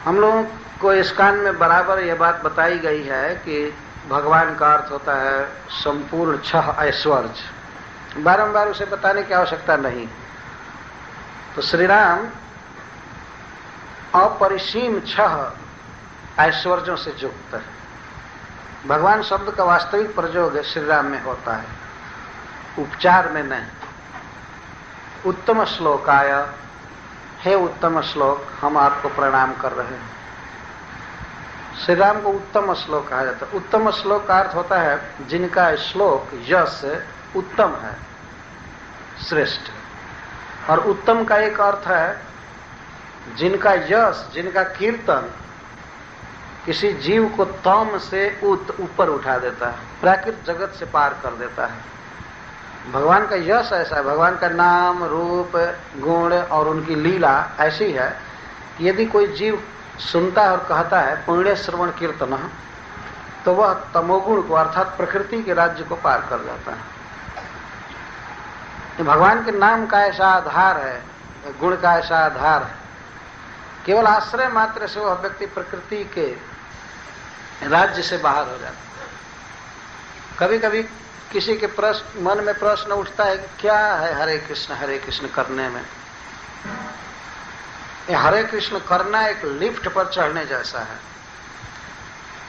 हम लोगों को इस कान में बराबर यह बात बताई गई है कि भगवान का अर्थ होता है संपूर्ण 6 ऐश्वर्य। बारंबार उसे बताने की आवश्यकता नहीं। तो श्री राम अपरिसीम 6 ऐश्वर्यों से युक्त है। भगवान शब्द का वास्तविक प्रयोग श्री राम में होता है, उपचार में नहीं। उत्तम श्लोकाय, हे उत्तम श्लोक, हम आपको प्रणाम कर रहे हैं। श्री राम को उत्तम श्लोक कहा जाता है। उत्तम श्लोक का अर्थ होता है जिनका श्लोक यश उत्तम है, श्रेष्ठ। और उत्तम का एक अर्थ है जिनका यश, जिनका कीर्तन किसी जीव को तम से ऊपर उठा देता है, प्राकृत जगत से पार कर देता है। भगवान का यश ऐसा है, भगवान का नाम, रूप, गुण और उनकी लीला ऐसी है कि यदि कोई जीव सुनता है और कहता है पुण्य श्रवण कीर्तन, तो वह तमोगुण को अर्थात प्रकृति के राज्य को पार कर जाता है। भगवान के नाम का ऐसा आधार है, गुण का ऐसा आधार है। केवल आश्रय मात्र से वह व्यक्ति प्रकृति के राज्य से बाहर हो जाता है। कभी कभी किसी के मन में प्रश्न उठता है कि क्या है हरे कृष्ण करने में। हरे कृष्ण करना एक लिफ्ट पर चढ़ने जैसा है,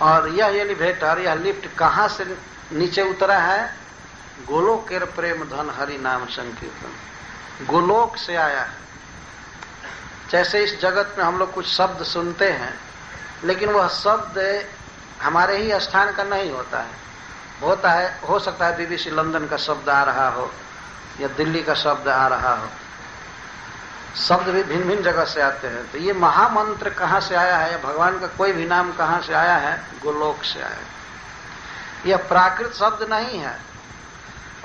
और यह एलिवेटर, यह लिफ्ट कहां से नीचे उतरा है? गोलोक केर प्रेम धन हरि नाम संकीर्तन, गोलोक से आया है। जैसे इस जगत में हम लोग कुछ शब्द सुनते हैं, लेकिन वह शब्द हमारे ही स्थान का नहीं होता है। हो सकता है BBC लंदन का शब्द आ रहा हो या दिल्ली का शब्द आ रहा हो। शब्द भी भिन्न भिन्न जगह से आते हैं। तो ये महामंत्र कहाँ से आया है, या भगवान का कोई भी नाम कहाँ से आया है? गोलोक से आया है। यह प्राकृत शब्द नहीं है,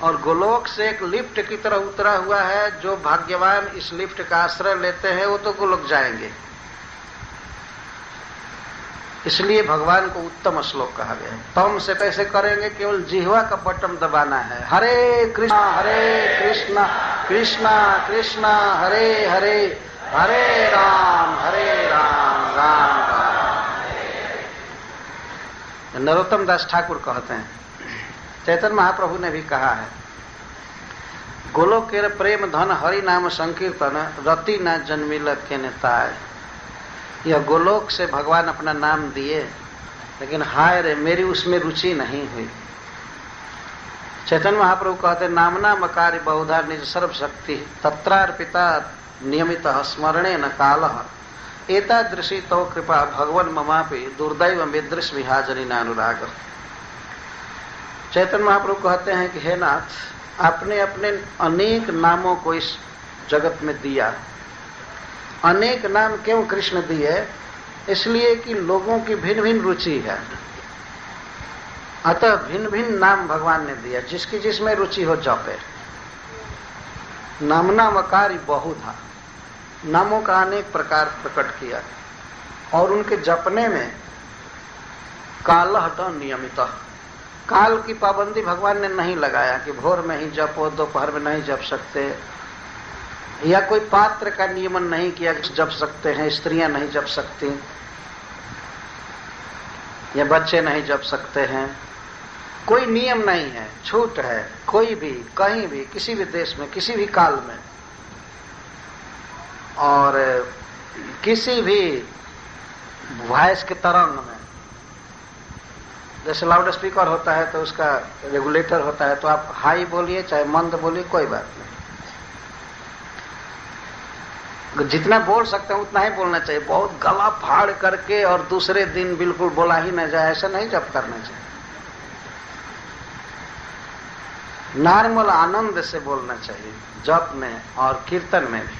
और गोलोक से एक लिफ्ट की तरह उतरा हुआ है। जो भाग्यवान इस लिफ्ट का आश्रय लेते हैं वो तो गोलोक जाएंगे। इसलिए भगवान को उत्तम श्लोक कहा गया है। तम से कैसे करेंगे? केवल जिह्वा का बटन दबाना है। हरे कृष्णा कृष्णा कृष्णा हरे हरे, हरे राम राम राम। नरोत्तम दास ठाकुर कहते हैं, चैतन्य महाप्रभु ने भी कहा है, गोलोक केर प्रेम धन हरि नाम संकीर्तन रति न जन्मिल के नेताय। यह गोलोक से भगवान अपना नाम दिए, लेकिन हाय रे मेरी उसमें रुचि नहीं हुई। चैतन्य महाप्रभु कहते, नामना मकारी बहुधा निज सर्वशक्ति तत्रार्पिता नियमित स्मरणे न काल एतादृशी तो कृपा भगवन ममापि दुर्दैव मिदृश विहाजनी नानुराग। चैतन्य महाप्रभु कहते हैं कि हे नाथ, आपने अपने अनेक नामों को इस जगत में दिया। अनेक नाम क्यों कृष्ण दिए? इसलिए कि लोगों की भिन्न भिन्न रुचि है, अतः भिन्न भिन्न नाम भगवान ने दिया। जिसकी जिसमें रुचि हो जपे। नामना मकारी बहुधा, नामों का अनेक प्रकार प्रकट किया, और उनके जपने में कालह नियमित, काल की पाबंदी भगवान ने नहीं लगाया कि भोर में ही जपो, दोपहर में नहीं जप सकते, या कोई पात्र का नियमन नहीं किया कि जप सकते हैं, स्त्रियां नहीं जप सकती, या बच्चे नहीं जप सकते हैं। कोई नियम नहीं है, छूट है। कोई भी कहीं भी किसी भी देश में किसी भी काल में और किसी भी वॉइस के तरंग में, जैसे लाउड स्पीकर होता है तो उसका रेगुलेटर होता है, तो आप हाई बोलिए चाहे मंद बोलिए, कोई बात नहीं। जितना बोल सकते हैं उतना ही बोलना चाहिए। बहुत गला फाड़ करके और दूसरे दिन बिल्कुल बोला ही न जाए, ऐसा नहीं जप करना चाहिए। नॉर्मल आनंद से बोलना चाहिए जप में और कीर्तन में भी।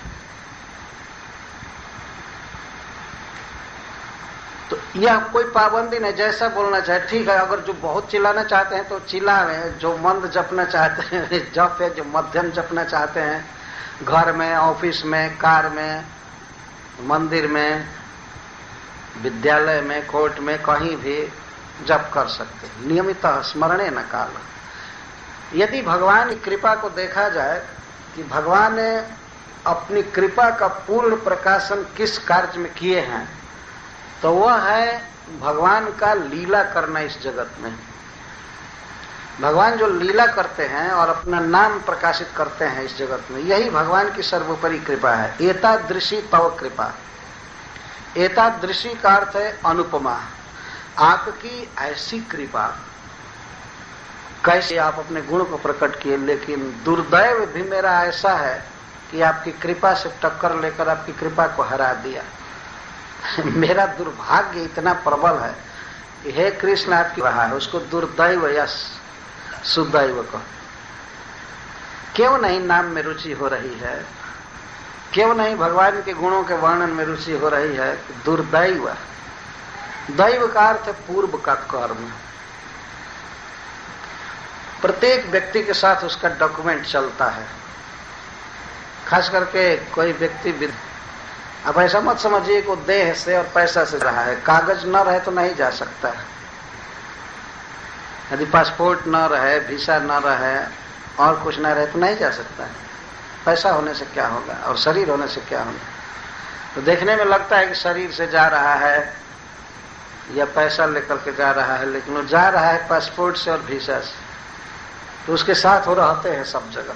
तो यह कोई पाबंदी नहीं, जैसा बोलना चाहिए ठीक है। अगर जो बहुत चिल्लाना चाहते हैं तो चिल्लाएं, जो मंद जपना चाहते हैं जप है, जो मध्यम जपना चाहते हैं घर में, ऑफिस में, कार में, मंदिर में, विद्यालय में, कोर्ट में, कहीं भी जप कर सकते हैं। नियमित स्मरणे न काल। यदि भगवान की कृपा को देखा जाए कि भगवान ने अपनी कृपा का पूर्ण प्रकाशन किस कार्य में किए हैं, तो वह है भगवान का लीला करना इस जगत में। भगवान जो लीला करते हैं और अपना नाम प्रकाशित करते हैं इस जगत में, यही भगवान की सर्वोपरि कृपा है। एतादृशी तव कृपा। एतादृशी का अर्थ है अनुपमा, आपकी ऐसी कृपा। कैसे आप अपने गुण को प्रकट किए, लेकिन दुर्दैव भी मेरा ऐसा है कि आपकी कृपा से टक्कर लेकर आपकी कृपा को हरा दिया। मेरा दुर्भाग्य इतना प्रबल है कि हे कृष्ण आपकी रहा है, उसको दुर्दैव या सुदैव को। क्यों नहीं नाम में रुचि हो रही है, क्यों नहीं भगवान के गुणों के वर्णन में रुचि हो रही है? दुर्दैव। दैव का अर्थ है पूर्व का कर्म। प्रत्येक व्यक्ति के साथ उसका डॉक्यूमेंट चलता है, खास करके कोई व्यक्ति। अब ऐसा मत समझिए कि देह से और पैसा से रहा है। कागज न रहे तो नहीं जा सकता है। यदि पासपोर्ट न रहे, वीसा न रहे और कुछ न रहे तो नहीं जा सकता है। पैसा होने से क्या होगा और शरीर होने से क्या होगा? तो देखने में लगता है कि शरीर से जा रहा है या पैसा लेकर के जा रहा है, लेकिन वो जा रहा है पासपोर्ट से और वीसा से। तो उसके साथ वो रहते हैं सब जगह।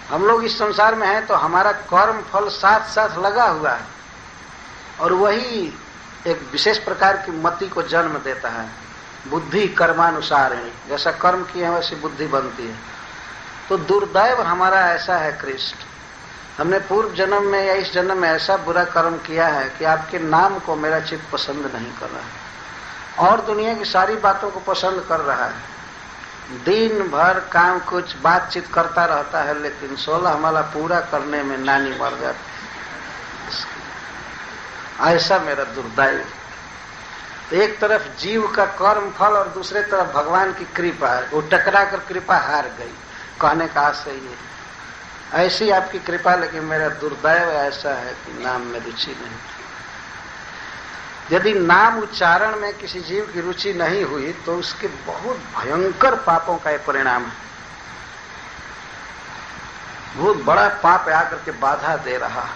हम लोग इस संसार में हैं तो हमारा कर्म फल साथ साथ लगा हुआ है और वही एक विशेष प्रकार की मति को जन्म देता है। बुद्धि कर्मानुसारिणी, जैसा कर्म किए हैं वैसी बुद्धि बनती है। तो दुर्दैव हमारा ऐसा है कृष्ण, हमने पूर्व जन्म में या इस जन्म में ऐसा बुरा कर्म किया है कि आपके नाम को मेरा चित्त पसंद नहीं कर रहा है और दुनिया की सारी बातों को पसंद कर रहा है। दिन भर काम कुछ बातचीत करता रहता है, लेकिन 16 माला पूरा करने में नानी मर जाती। ऐसा मेरा दुर्दैव। एक तरफ जीव का कर्म फल और दूसरे तरफ भगवान की कृपा है। वो टकरा कर कृपा हार गई। कहने का आशय ये, ऐसी आपकी कृपा, लेकिन मेरा दुर्दैव ऐसा है कि नाम में रुचि नहीं। यदि नाम उच्चारण में किसी जीव की रुचि नहीं हुई तो उसके बहुत भयंकर पापों का एक परिणाम है। बहुत बड़ा पाप आकर के बाधा दे रहा।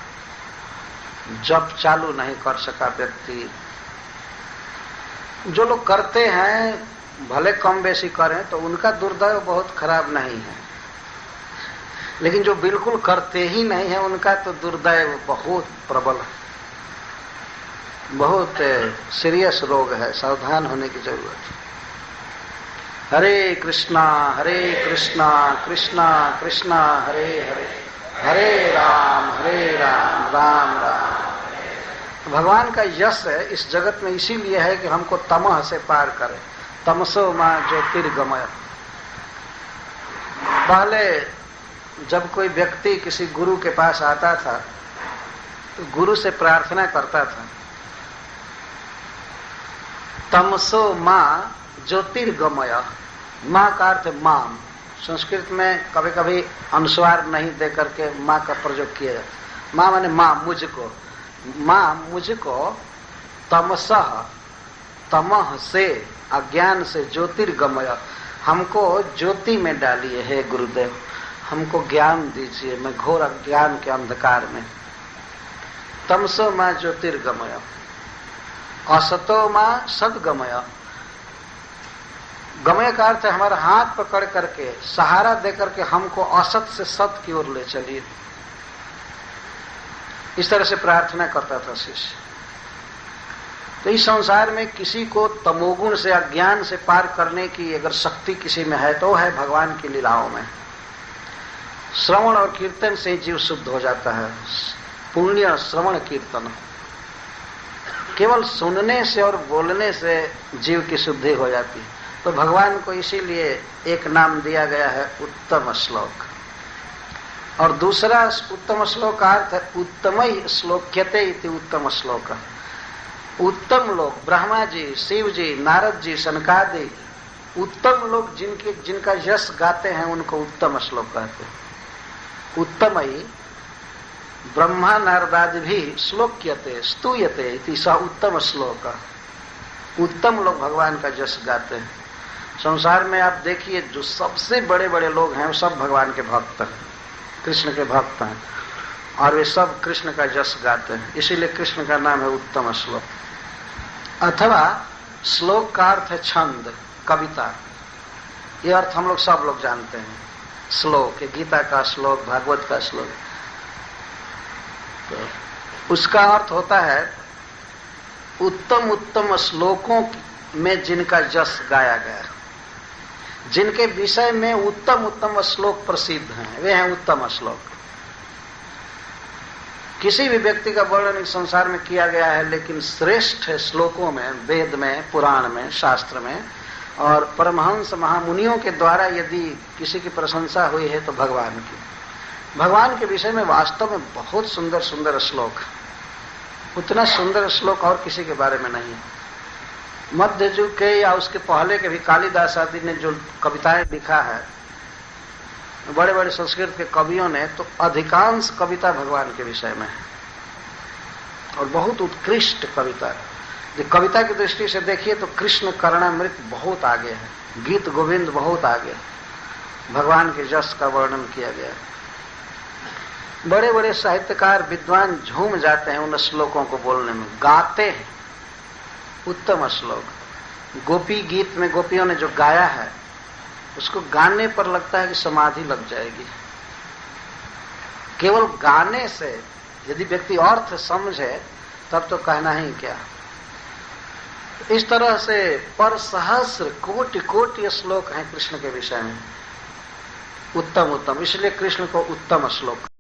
जब चालू नहीं कर सका व्यक्ति, जो लोग करते हैं भले कम बेसी करें तो उनका दुर्दैव बहुत खराब नहीं है, लेकिन जो बिल्कुल करते ही नहीं है उनका तो दुर्दैव बहुत प्रबल है। बहुत सीरियस रोग है, सावधान होने की जरूरत है। हरे कृष्णा कृष्णा कृष्णा हरे हरे, हरे राम राम राम। भगवान का यश है इस जगत में इसीलिए है कि हमको तमह से पार करे। तमसो मां ज्योतिर्गमय। पहले जब कोई व्यक्ति किसी गुरु के पास आता था तो गुरु से प्रार्थना करता था, तमसो मां ज्योतिर्गमय। मां का अर्थ माम। संस्कृत में कभी कभी अनुस्वार नहीं दे करके मां का प्रयोग किया जाता। मां माने मां, मुझको। मां मुझको तमसः, तमह से, अज्ञान से, ज्योतिर्गमय, हमको ज्योति में डालिए हे गुरुदेव, हमको ज्ञान दीजिए, मैं घोर अज्ञान के अंधकार में। तमसो मां ज्योतिर्गमय, असतो मां सद्गमय। गमय का अर्थ है हमारा हाथ पकड़ करके, सहारा दे करके हमको असत से सत की ओर ले चलिए। इस तरह से प्रार्थना करता था शिष्य। तो इस संसार में किसी को तमोगुण से, अज्ञान से पार करने की अगर शक्ति किसी में है तो है भगवान की लीलाओं में। श्रवण और कीर्तन से जीव शुद्ध हो जाता है। पुण्य श्रवण कीर्तन, केवल सुनने से और बोलने से जीव की शुद्धि हो जाती है। तो भगवान को इसीलिए एक नाम दिया गया है उत्तम श्लोक। और दूसरा उत्तम श्लोक का अर्थ है उत्तमई श्लोक्यते इति उत्तम श्लोक। उत्तम लोग, ब्रह्मा जी, शिव जी, नारद जी, सनकादि, उत्तम लोग जिनका यश गाते हैं उनको उत्तम श्लोक कहते हैं। उत्तमई ब्रह्मा नारदादि भी श्लोक्यते स्तूयते इति स उत्तम श्लोक। उत्तम लोग भगवान का यश गाते हैं। संसार में आप देखिए जो सबसे बड़े बड़े लोग हैं वो सब भगवान के भक्त हैं, कृष्ण के भक्त हैं। और वे सब कृष्ण का जस गाते हैं, इसीलिए कृष्ण का नाम है उत्तम श्लोक। अथवा श्लोक का अर्थ है छंद, कविता। ये अर्थ हम लोग सब लोग जानते हैं। श्लोक, गीता का श्लोक, भागवत का श्लोक, तो उसका अर्थ होता है उत्तम उत्तम श्लोकों में जिनका जस गाया गया, जिनके विषय में उत्तम उत्तम श्लोक प्रसिद्ध हैं, वे हैं उत्तम श्लोक। किसी भी व्यक्ति का वर्णन इस संसार में किया गया है, लेकिन श्रेष्ठ श्लोकों में, वेद में, पुराण में, शास्त्र में और परमहंस महामुनियों के द्वारा यदि किसी की प्रशंसा हुई है तो भगवान की। भगवान के विषय में वास्तव में बहुत सुंदर सुंदर श्लोक, उतना सुंदर श्लोक और किसी के बारे में नहीं। मध्य युग के या उसके पहले के भी कालिदास आदि ने जो कविताएं लिखा है, बड़े बड़े संस्कृत के कवियों ने, तो अधिकांश कविता भगवान के विषय में है और बहुत उत्कृष्ट कविता। जो कविता की दृष्टि से देखिए तो कृष्ण कर्णामृत बहुत आगे है, गीत गोविंद बहुत आगे, भगवान के जस का वर्णन किया गया है। बड़े बड़े साहित्यकार विद्वान झूम जाते हैं उन श्लोकों को बोलने में, गाते हैं उत्तम श्लोक। गोपी गीत में गोपियों ने जो गाया है उसको गाने पर लगता है कि समाधि लग जाएगी। केवल गाने से यदि व्यक्ति अर्थ समझे तब तो कहना ही क्या। इस तरह से पर सहस्र कोटि कोटि श्लोक हैं कृष्ण के विषय में, उत्तम उत्तम, इसलिए कृष्ण को उत्तम श्लोक